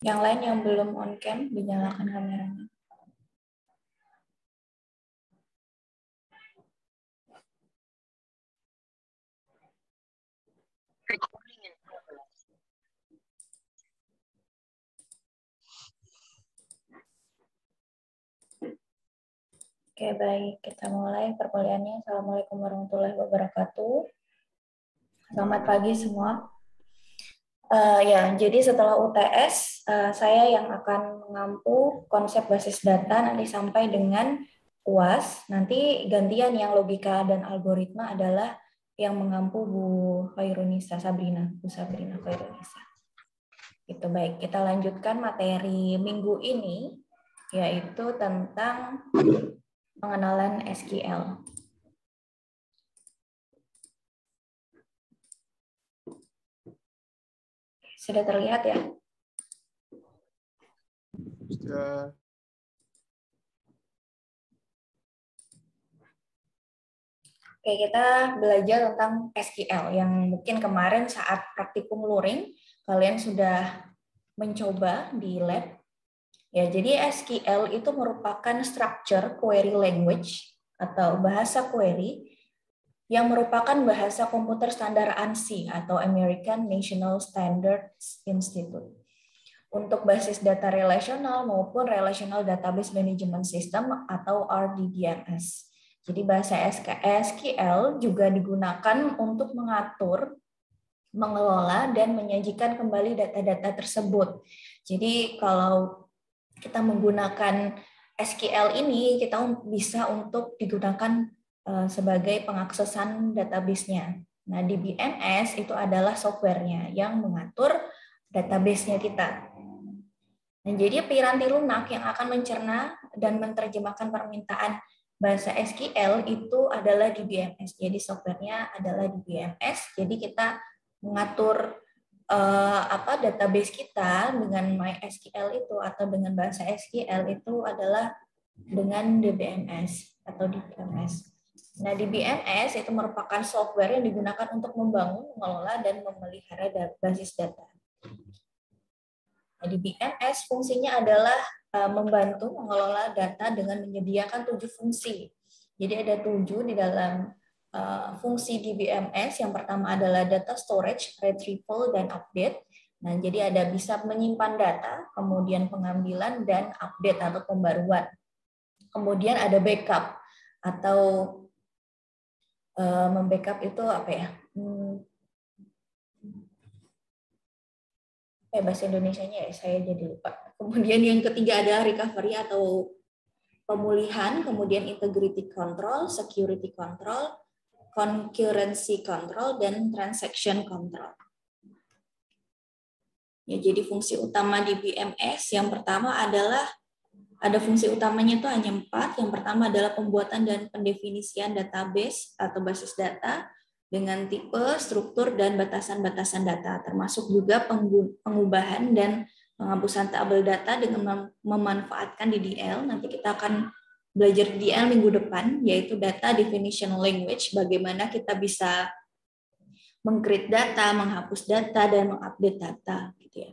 Yang lain yang belum on cam, dinyalakan kameranya. Oke, baik. Kita mulai perkuliahannya. Assalamualaikum warahmatullahi wabarakatuh. Selamat pagi semua. Ya, jadi setelah UTS, saya yang akan mengampu konsep basis data nanti sampai dengan UAS. Nanti gantian yang logika dan algoritma adalah yang mengampu Bu Khairunisa Sabrina, Bu Sabrina Khairunisa. Itu baik. Kita lanjutkan materi minggu ini, yaitu tentang pengenalan SQL. Sudah terlihat ya? Sudah. Oke, kita belajar tentang SQL yang mungkin kemarin saat praktikum luring kalian sudah mencoba di lab. Ya, jadi SQL itu merupakan structure query language atau bahasa query yang merupakan bahasa komputer standar ANSI atau American National Standards Institute. Untuk basis data relasional maupun Relational Database Management System atau RDBMS. Jadi bahasa SQL juga digunakan untuk mengatur, mengelola, dan menyajikan kembali data-data tersebut. Jadi kalau kita menggunakan SQL ini, kita bisa untuk digunakan sebagai pengaksesan database-nya. Nah, DBMS itu adalah software-nya yang mengatur database-nya kita. Nah, jadi piranti lunak yang akan mencerna dan menerjemahkan permintaan bahasa SQL itu adalah DBMS. Jadi softwarenya adalah DBMS. Jadi kita mengatur database kita dengan MySQL itu atau dengan bahasa SQL itu adalah dengan DBMS atau DBMS. Nah, DBMS itu merupakan software yang digunakan untuk membangun, mengelola, dan memelihara basis data. Di BMS fungsinya adalah membantu mengelola data dengan menyediakan 7 fungsi. Jadi ada 7 di dalam fungsi di BMS. Yang pertama adalah data storage, retrieval, dan update. Nah, jadi ada bisa menyimpan data, kemudian pengambilan dan update atau pembaruan. Kemudian ada backup atau membackup itu apa ya? Bahasa Indonesianya ya, saya jadi lupa. Kemudian yang ketiga adalah recovery atau pemulihan, kemudian integrity control, security control, concurrency control, dan transaction control. Ya, jadi fungsi utama di BMS yang pertama adalah ada fungsi utamanya itu hanya 4. Yang pertama adalah pembuatan dan pendefinisian database atau basis data dengan tipe, struktur, dan batasan-batasan data, termasuk juga pengubahan dan penghapusan tabel data dengan memanfaatkan DDL. Nanti kita akan belajar DDL minggu depan, yaitu Data Definition Language, bagaimana kita bisa meng-create data, menghapus data, dan mengupdate data. Gitu ya.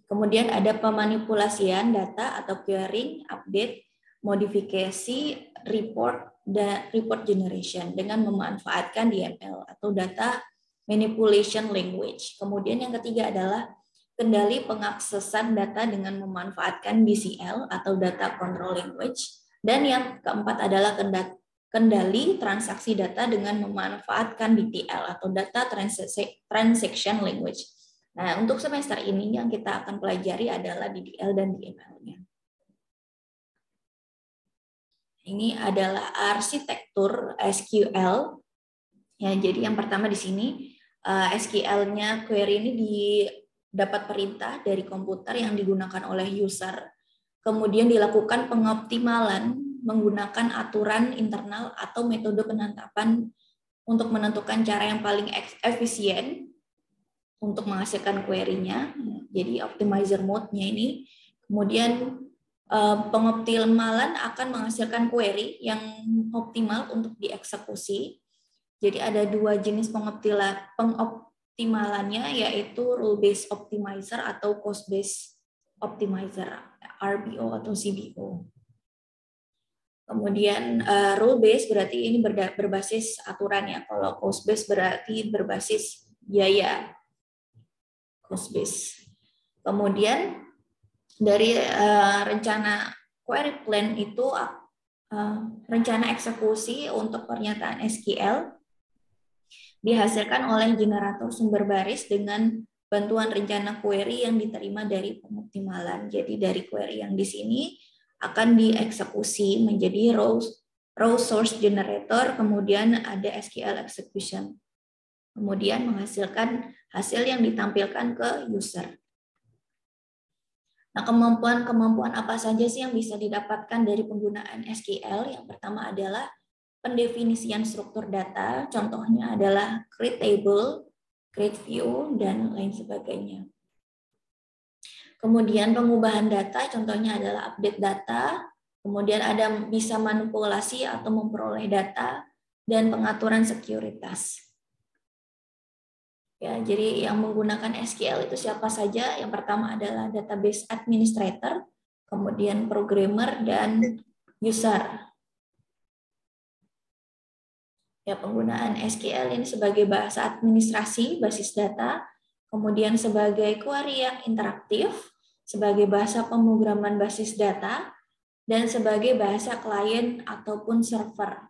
Kemudian ada pemanipulasian data atau querying, update, modifikasi, report, dan report generation dengan memanfaatkan DML atau data manipulation language. Kemudian yang ketiga adalah kendali pengaksesan data dengan memanfaatkan DCL atau data control language. Dan yang keempat adalah kendali transaksi data dengan memanfaatkan DTL atau data transaction language. Nah, untuk semester ini yang kita akan pelajari adalah DDL dan DML-nya. Ini adalah arsitektur SQL. Ya, jadi yang pertama di sini SQL-nya query ini dapat perintah dari komputer yang digunakan oleh user. Kemudian dilakukan pengoptimalan menggunakan aturan internal atau metode penetapan untuk menentukan cara yang paling efisien untuk menghasilkan query-nya. Jadi optimizer mode-nya ini. Kemudian pengoptimalan akan menghasilkan query yang optimal untuk dieksekusi. Jadi ada 2 jenis pengoptimalannya, yaitu rule based optimizer atau cost based optimizer, RBO atau CBO. Kemudian rule based berarti ini berbasis aturan ya. Kalau cost based berarti berbasis biaya. Cost based. Kemudian dari rencana query plan itu rencana eksekusi untuk pernyataan SQL dihasilkan oleh generator sumber baris dengan bantuan rencana query yang diterima dari pengoptimalan. Jadi dari query yang di sini akan dieksekusi menjadi raw source generator, kemudian ada SQL execution. Kemudian menghasilkan hasil yang ditampilkan ke user. Nah, kemampuan apa saja sih yang bisa didapatkan dari penggunaan SQL? Yang pertama adalah pendefinisian struktur data, contohnya adalah create table, create view, dan lain sebagainya. Kemudian pengubahan data, contohnya adalah update data, kemudian ada bisa manipulasi atau memperoleh data, dan pengaturan sekuritas. Ya, jadi yang menggunakan SQL itu siapa saja? Yang pertama adalah database administrator, kemudian programmer, dan user. Ya, penggunaan SQL ini sebagai bahasa administrasi basis data, kemudian sebagai query yang interaktif, sebagai bahasa pemrograman basis data, dan sebagai bahasa klien ataupun server.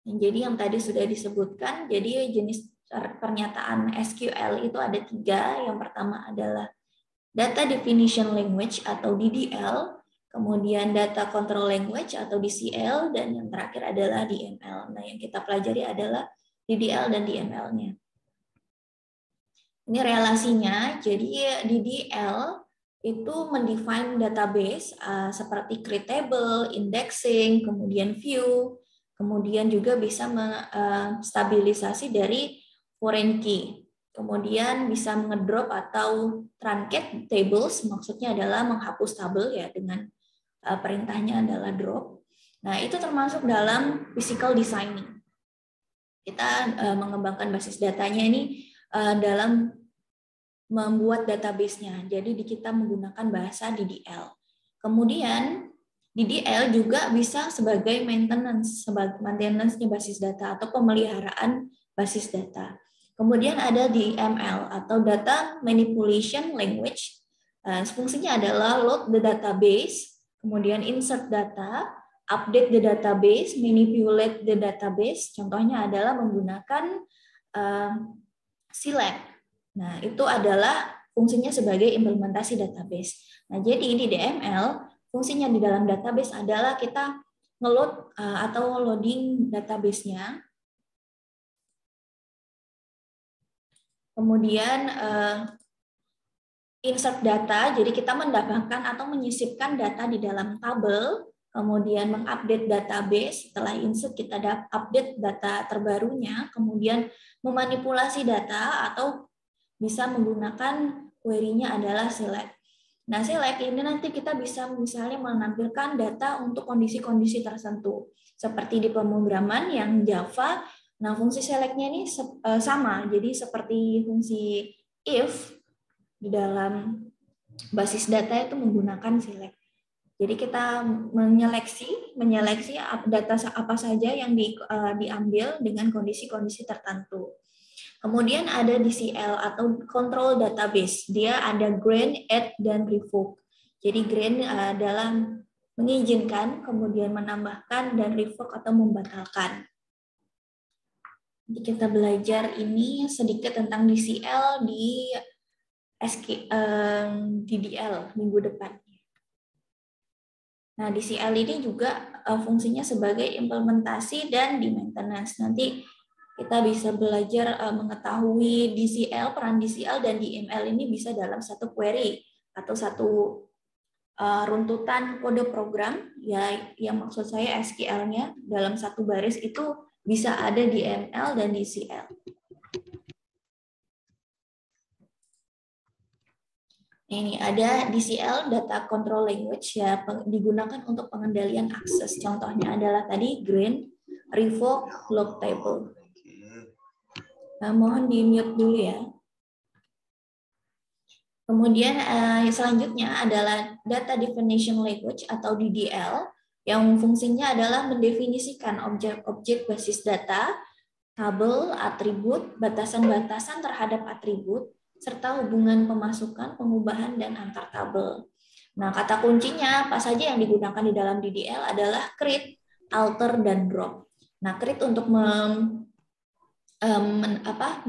Jadi yang tadi sudah disebutkan, jadi jenis pernyataan SQL itu ada 3. Yang pertama adalah Data Definition Language atau DDL, kemudian Data Control Language atau DCL, dan yang terakhir adalah DML. Nah, yang kita pelajari adalah DDL dan DML-nya. Ini relasinya, jadi DDL itu mendefine database seperti create table, indexing, kemudian view, kemudian juga bisa stabilisasi dari foreign key. Kemudian bisa ngedrop atau truncate tables, maksudnya adalah menghapus tabel ya dengan perintahnya adalah drop. Nah, itu termasuk dalam physical designing. Kita mengembangkan basis datanya ini dalam membuat database-nya. Jadi kita menggunakan bahasa DDL. Kemudian DDL juga bisa sebagai maintenance-nya basis data atau pemeliharaan basis data. Kemudian ada DML atau Data Manipulation Language. Fungsinya adalah load the database, kemudian insert data, update the database, manipulate the database. Contohnya adalah menggunakan select. Nah, itu adalah fungsinya sebagai implementasi database. Nah, jadi di DML, fungsinya di dalam database adalah kita ngeload atau loading database-nya. Kemudian insert data, jadi kita mendapatkan atau menyisipkan data di dalam tabel, kemudian mengupdate database, setelah insert kita update data terbarunya, kemudian memanipulasi data atau bisa menggunakan query-nya adalah select. Nah, select ini nanti kita bisa misalnya menampilkan data untuk kondisi-kondisi tertentu. Seperti di pemrograman yang Java, nah fungsi select-nya ini sama. Jadi seperti fungsi if di dalam basis data itu menggunakan select. Jadi kita menyeleksi data apa saja yang diambil dengan kondisi-kondisi tertentu. Kemudian ada DCL atau Control Database. Dia ada grant, add, dan revoke. Jadi grant adalah mengizinkan, kemudian menambahkan, dan revoke atau membatalkan. Jadi kita belajar ini sedikit tentang DCL di DDL minggu depan. Nah, DCL ini juga fungsinya sebagai implementasi dan di maintenance. Nanti kita bisa belajar mengetahui DCL, peran DCL dan DML ini bisa dalam satu query atau satu runtutan kode program, ya, yang maksud saya SQL-nya dalam satu baris itu bisa ada DML dan DCL. Ini ada DCL, Data Control Language, ya, digunakan untuk pengendalian akses. Contohnya adalah tadi grant, revoke, log table. Nah, mohon di-mute dulu ya. Kemudian selanjutnya adalah Data Definition Language atau DDL, yang fungsinya adalah mendefinisikan objek-objek basis data, tabel, atribut, batasan-batasan terhadap atribut, serta hubungan pemasukan, pengubahan, dan antar tabel. Nah, kata kuncinya apa saja yang digunakan di dalam DDL adalah create, alter, dan drop. Nah, create untuk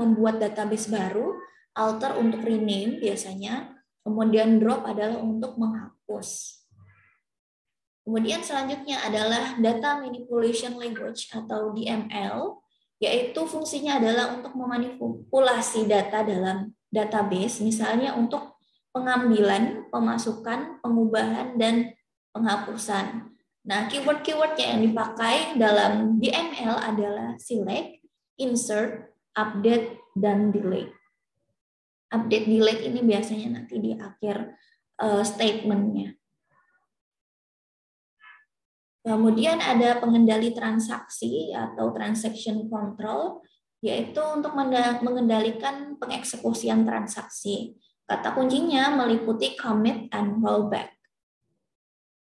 membuat database baru, alter untuk rename biasanya, kemudian drop adalah untuk menghapus. Kemudian selanjutnya adalah Data Manipulation Language atau DML, yaitu fungsinya adalah untuk memanipulasi data dalam database, misalnya untuk pengambilan, pemasukan, pengubahan, dan penghapusan. Nah, keyword-keywordnya yang dipakai dalam DML adalah select, insert, update, dan delete. Update delete ini biasanya nanti di akhir statementnya. Kemudian ada pengendali transaksi atau transaction control, yaitu untuk mengendalikan pengeksekusian transaksi. Kata kuncinya meliputi commit and rollback.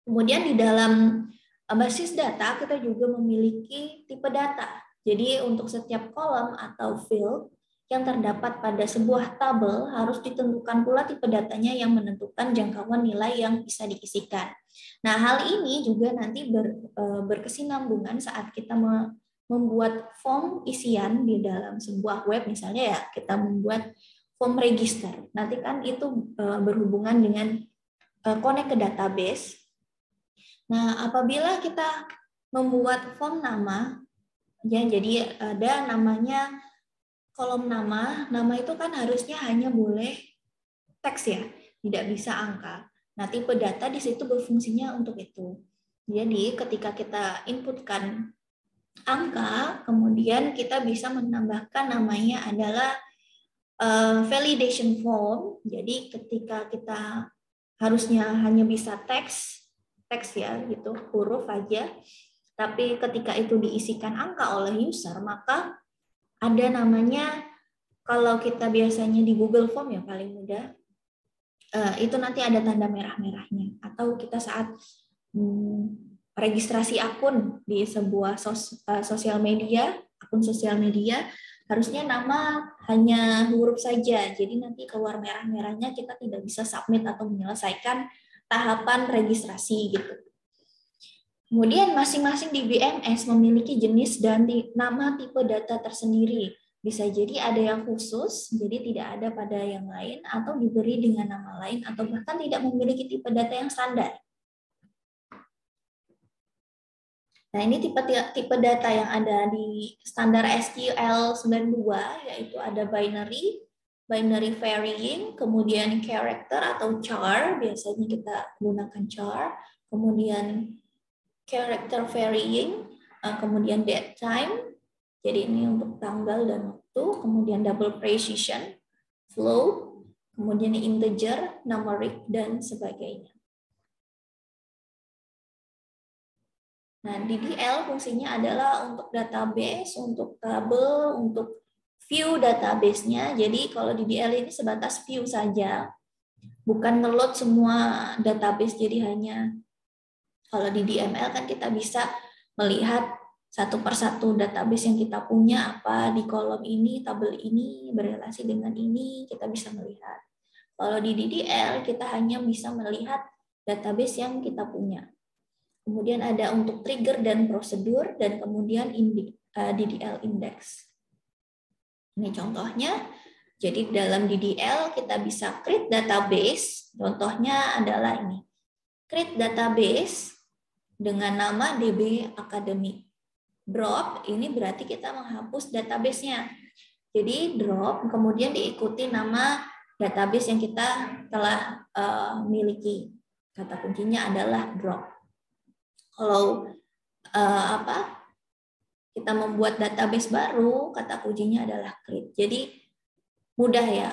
Kemudian di dalam basis data kita juga memiliki tipe data. Jadi untuk setiap kolom atau field yang terdapat pada sebuah tabel harus ditentukan pula tipe datanya yang menentukan jangkauan nilai yang bisa diisikan. Nah, hal ini juga nanti berkesinambungan saat kita membuat form isian di dalam sebuah web, misalnya ya kita membuat form register. Nanti kan itu berhubungan dengan connect ke database. Nah, apabila kita membuat form nama, ya jadi ada namanya kolom nama itu kan harusnya hanya boleh teks ya, tidak bisa angka. Nah, tipe data di situ berfungsinya untuk itu. Jadi, ketika kita inputkan angka, kemudian kita bisa menambahkan namanya adalah validation form. Jadi, ketika kita harusnya hanya bisa teks ya, gitu, huruf aja. Tapi ketika itu diisikan angka oleh user, maka ada namanya, kalau kita biasanya di Google Form ya paling mudah, itu nanti ada tanda merah-merahnya. Atau kita saat registrasi akun di sebuah sosial media, akun sosial media, harusnya nama hanya huruf saja. Jadi nanti keluar merah-merahnya, kita tidak bisa submit atau menyelesaikan tahapan registrasi gitu. Kemudian masing-masing di BMS memiliki jenis dan nama tipe data tersendiri. Bisa jadi ada yang khusus, jadi tidak ada pada yang lain, atau diberi dengan nama lain, atau bahkan tidak memiliki tipe data yang standar. Nah, ini tipe data yang ada di standar SQL 92, yaitu ada binary varying, kemudian character atau char, biasanya kita gunakan char, kemudian character varying, kemudian date time, jadi ini untuk tanggal dan waktu, kemudian double precision, float, kemudian integer, numeric, dan sebagainya. Nah, DDL fungsinya adalah untuk database, untuk tabel, untuk view database-nya. Jadi kalau DDL ini sebatas view saja, bukan nge-load semua database, jadi hanya kalau di DML kan kita bisa melihat satu persatu database yang kita punya, apa di kolom ini, tabel ini berrelasi dengan ini, kita bisa melihat. Kalau di DDL kita hanya bisa melihat database yang kita punya. Kemudian ada untuk trigger dan prosedur, dan kemudian DDL index. Ini contohnya. Jadi dalam DDL kita bisa create database. Contohnya adalah ini. Create database dengan nama DB Academy. Drop ini berarti kita menghapus database-nya. Jadi drop kemudian diikuti nama database yang kita telah miliki. Kata kuncinya adalah drop. Kalau kita membuat database baru, kata kuncinya adalah create. Jadi mudah ya,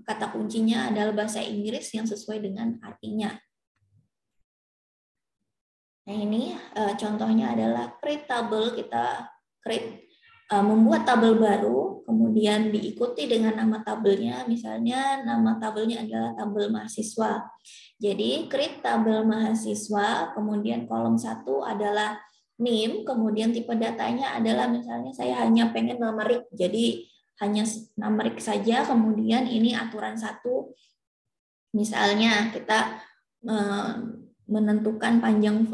kata kuncinya adalah bahasa Inggris yang sesuai dengan artinya. Nah, ini contohnya adalah create table, kita create membuat tabel baru, kemudian diikuti dengan nama tabelnya, misalnya nama tabelnya adalah tabel mahasiswa. Jadi create tabel mahasiswa, kemudian kolom 1 adalah name, kemudian tipe datanya adalah misalnya saya hanya pengen numerik, jadi hanya numerik saja, kemudian ini aturan 1, misalnya kita menentukan panjang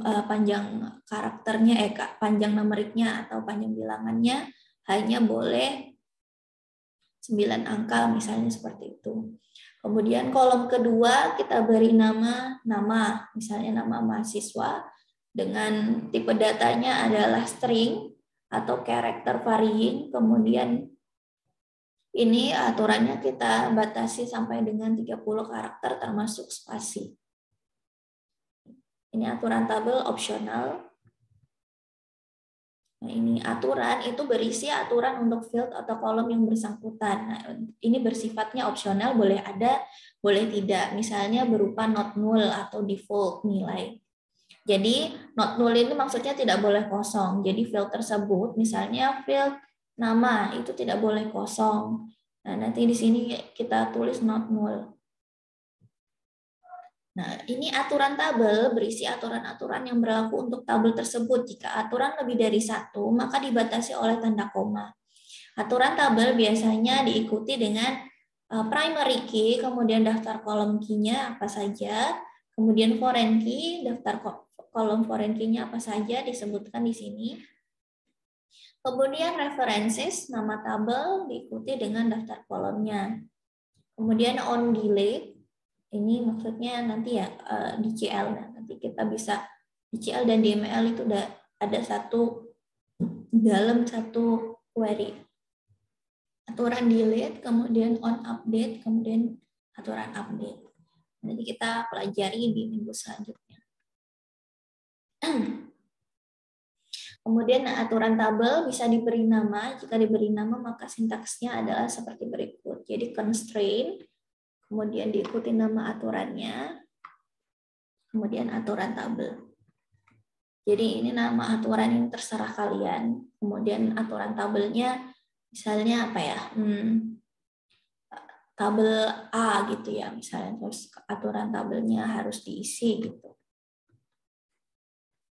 karakternya, panjang numeriknya atau panjang bilangannya hanya boleh 9 angka, misalnya seperti itu. Kemudian kolom kedua kita beri nama, misalnya nama mahasiswa dengan tipe datanya adalah string atau character varying. Kemudian ini aturannya kita batasi sampai dengan 30 karakter termasuk spasi. Ini aturan tabel opsional. Nah, ini aturan itu berisi aturan untuk field atau kolom yang bersangkutan. Nah, ini bersifatnya opsional, boleh ada, boleh tidak. Misalnya berupa not null atau default nilai. Jadi not null ini maksudnya tidak boleh kosong. Jadi field tersebut, misalnya field nama itu tidak boleh kosong. Nah, nanti di sini kita tulis not null. Nah, ini aturan tabel berisi aturan-aturan yang berlaku untuk tabel tersebut. Jika aturan lebih dari 1, maka dibatasi oleh tanda koma. Aturan tabel biasanya diikuti dengan primary key, kemudian daftar kolom key-nya apa saja, kemudian foreign key, daftar kolom foreign key-nya apa saja disebutkan di sini. Kemudian references, nama tabel diikuti dengan daftar kolomnya. Kemudian on delete, ini maksudnya nanti ya di CL, nanti kita bisa di CL dan di ML itu udah ada dalam satu query. Aturan delete, kemudian on update, kemudian aturan update. Nanti kita pelajari di minggu selanjutnya. Kemudian aturan tabel bisa diberi nama. Jika diberi nama maka sintaksnya adalah seperti berikut. Jadi constraint, kemudian diikuti nama aturannya, kemudian aturan tabel. Jadi ini nama aturan yang terserah kalian. Kemudian aturan tabelnya misalnya apa ya? Tabel A gitu ya, misalnya. Terus aturan tabelnya harus diisi gitu.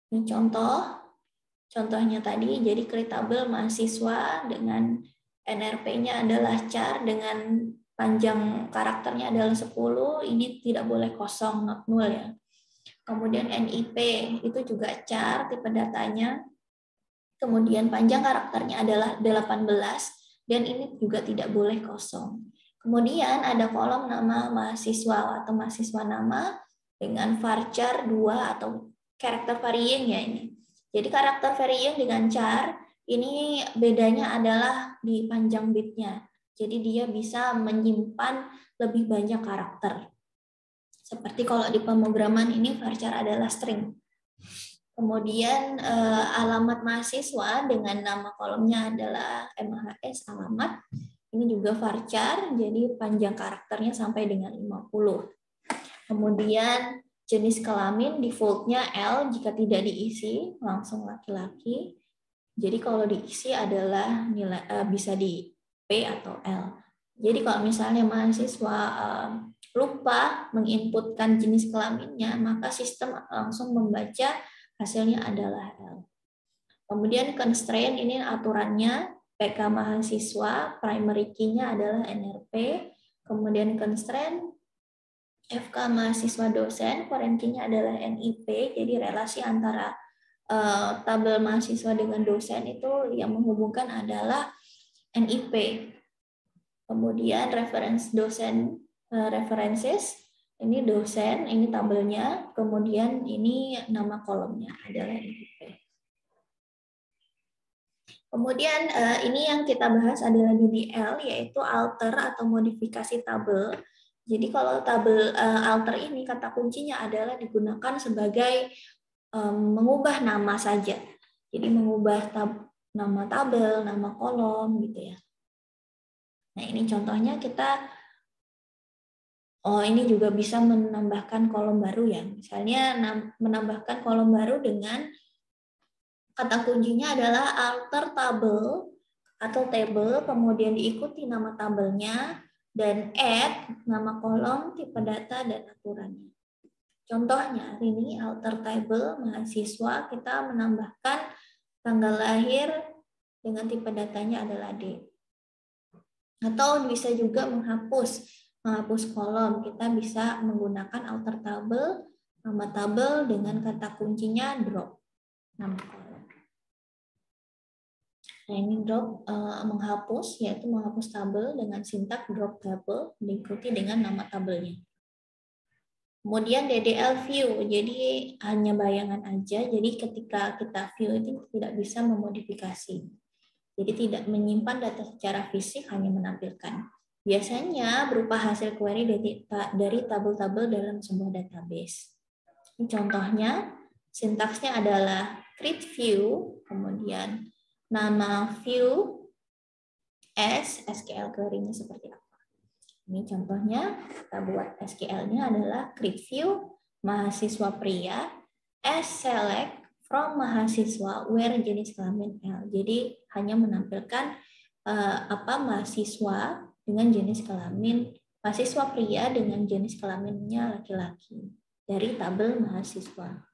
Ini contohnya tadi, jadi create tabel mahasiswa dengan NRP-nya adalah char dengan panjang karakternya adalah 10, ini tidak boleh kosong, not null ya. Kemudian NIP itu juga char, tipe datanya. Kemudian panjang karakternya adalah 18 dan ini juga tidak boleh kosong. Kemudian ada kolom nama mahasiswa atau mahasiswa nama dengan varchar 2 atau karakter varying ya ini. Jadi karakter varying dengan char ini bedanya adalah di panjang bitnya. Jadi dia bisa menyimpan lebih banyak karakter. Seperti kalau di pemrograman ini varchar adalah string. Kemudian alamat mahasiswa dengan nama kolomnya adalah MHS alamat. Ini juga varchar, jadi panjang karakternya sampai dengan 50. Kemudian jenis kelamin defaultnya L, jika tidak diisi langsung laki-laki. Jadi kalau diisi adalah nilai bisa di P atau L. Jadi kalau misalnya mahasiswa lupa menginputkan jenis kelaminnya, maka sistem langsung membaca hasilnya adalah L. Kemudian constraint ini aturannya PK mahasiswa, primary key-nya adalah NRP. Kemudian constraint FK mahasiswa dosen, foreign key-nya adalah NIP. Jadi relasi antara tabel mahasiswa dengan dosen itu yang menghubungkan adalah NIP. Kemudian reference dosen, references, ini dosen, ini tabelnya, kemudian ini nama kolomnya adalah NIP. Kemudian ini yang kita bahas adalah DDL, yaitu alter atau modifikasi tabel. Jadi kalau tabel alter ini kata kuncinya adalah digunakan sebagai mengubah nama saja. Jadi mengubah nama tabel, nama kolom gitu ya. Nah, ini contohnya kita ini juga bisa menambahkan kolom baru ya. Misalnya menambahkan kolom baru dengan kata kuncinya adalah alter tabel, atau table, kemudian diikuti nama tabelnya, dan add nama kolom, tipe data, dan aturannya. Contohnya, ini alter table mahasiswa, kita menambahkan tanggal lahir dengan tipe datanya adalah D. Atau bisa juga menghapus kolom, kita bisa menggunakan alter table, nama tabel dengan kata kuncinya drop, nama kolom. Nah, ini drop menghapus, yaitu menghapus tabel dengan sintak drop table diikuti dengan nama tabelnya. Kemudian DDL view, jadi hanya bayangan aja, jadi ketika kita view itu tidak bisa memodifikasi. Jadi tidak menyimpan data secara fisik, hanya menampilkan. Biasanya berupa hasil query dari tabel-tabel dalam sebuah database. Ini contohnya, sintaksnya adalah create view, kemudian nama view as SQL query-nya seperti apa. Ini contohnya, kita buat SQL-nya adalah create view mahasiswa pria as select from mahasiswa where jenis kelamin L. Jadi hanya menampilkan mahasiswa dengan jenis kelamin, mahasiswa pria dengan jenis kelaminnya laki-laki dari tabel mahasiswa.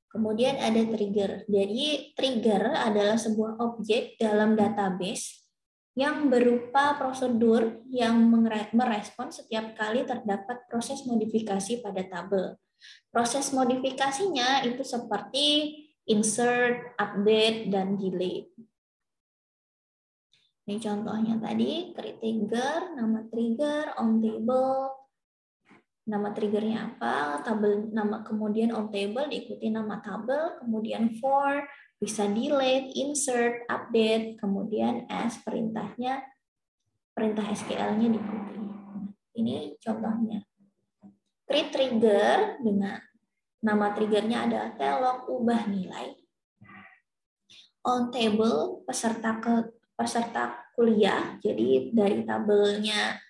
Kemudian ada trigger. Jadi trigger adalah sebuah objek dalam database yang berupa prosedur yang merespon setiap kali terdapat proses modifikasi pada tabel. Proses modifikasinya itu seperti insert, update, dan delete. Ini contohnya tadi, create trigger, nama trigger, on table, nama triggernya apa, tabel nama, kemudian on table diikuti nama tabel, kemudian for, bisa delete, insert, update, kemudian as perintahnya, perintah SQL-nya diikuti. Ini contohnya. Create trigger dengan nama triggernya adalah telog ubah nilai. On table peserta kuliah, jadi dari tabelnya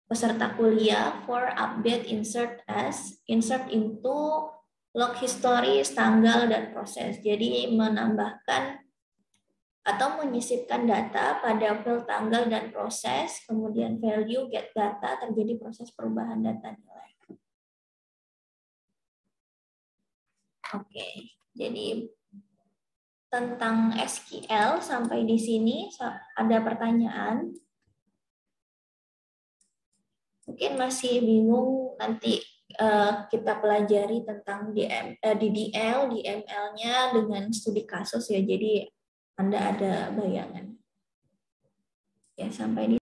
peserta kuliah, for update insert as, insert into log history, tanggal, dan proses. Jadi menambahkan atau menyisipkan data pada file tanggal dan proses, kemudian value get data, terjadi proses perubahan data nilai. Oke, jadi tentang SQL sampai di sini ada pertanyaan? Mungkin masih bingung, nanti kita pelajari tentang DDL, DML-nya dengan studi kasus ya. Jadi Anda ada bayangan. Ya, sampai di